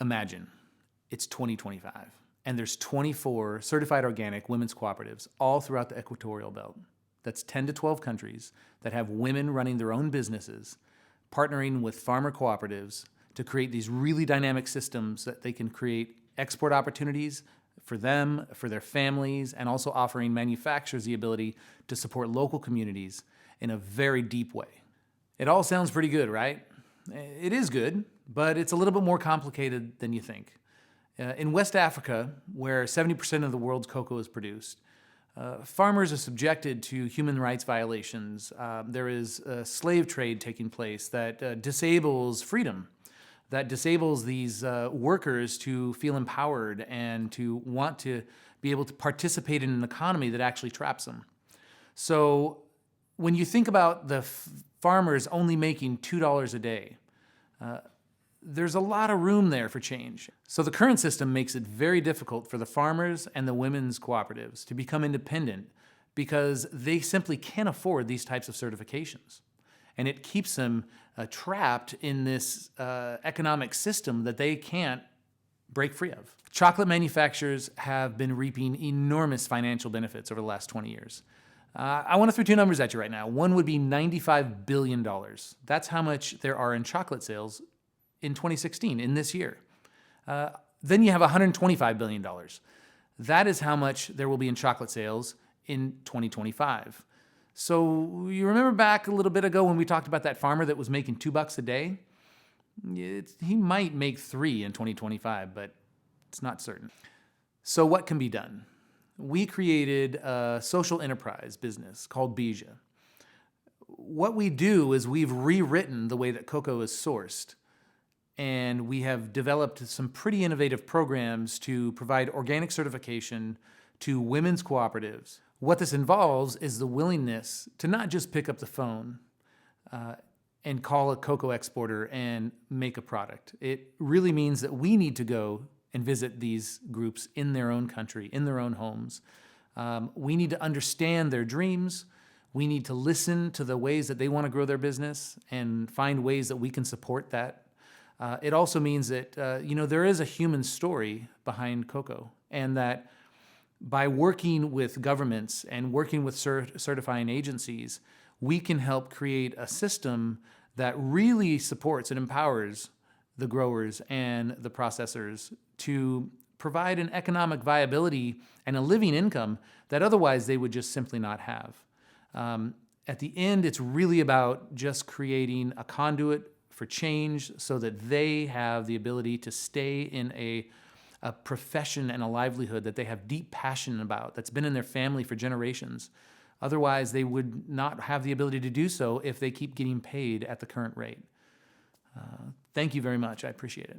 Imagine it's 2025 and there's 24 certified organic women's cooperatives all throughout the equatorial belt. That's 10 to 12 countries that have women running their own businesses, partnering with farmer cooperatives to create these really dynamic systems that they can create export opportunities for them, for their families, and also offering manufacturers the ability to support local communities in a very deep way. It all sounds pretty good, right? It is good, but it's a little bit more complicated than you think. In West Africa, where 70% of the world's cocoa is produced, farmers are subjected to human rights violations. There is a slave trade taking place that disables freedom, that disables these workers to feel empowered and to want to be able to participate in an economy that actually traps them. So when you think about the farmers only making $2 a day, there's a lot of room there for change. So the current system makes it very difficult for the farmers and the women's cooperatives to become independent because they simply can't afford these types of certifications. And it keeps them trapped in this economic system that they can't break free of. Chocolate manufacturers have been reaping enormous financial benefits over the last 20 years. I want to throw two numbers at you right now. One would be $95 billion. That's how much there are in chocolate sales in 2016, in this year. Then you have $125 billion. That is how much there will be in chocolate sales in 2025. So you remember back a little bit ago when we talked about that farmer that was making $2 a day? He might make $3 in 2025, but it's not certain. So what can be done? We created a social enterprise business called Bija. What we do is we've rewritten the way that cocoa is sourced, and we have developed some pretty innovative programs to provide organic certification to women's cooperatives. What this involves is the willingness to not just pick up the phone and call a cocoa exporter and make a product. It really means that we need to go and visit these groups in their own country, in their own homes. We need to understand their dreams. We need to listen to the ways that they want to grow their business and find ways that we can support that. It also means that there is a human story behind cocoa, and that by working with governments and working with certifying agencies, we can help create a system that really supports and empowers the growers and the processors to provide an economic viability and a living income that otherwise they would just simply not have. At the end, it's really about just creating a conduit for change so that they have the ability to stay in a profession and a livelihood that they have deep passion about, that's been in their family for generations. Otherwise, they would not have the ability to do so if they keep getting paid at the current rate. Thank you very much. I appreciate it.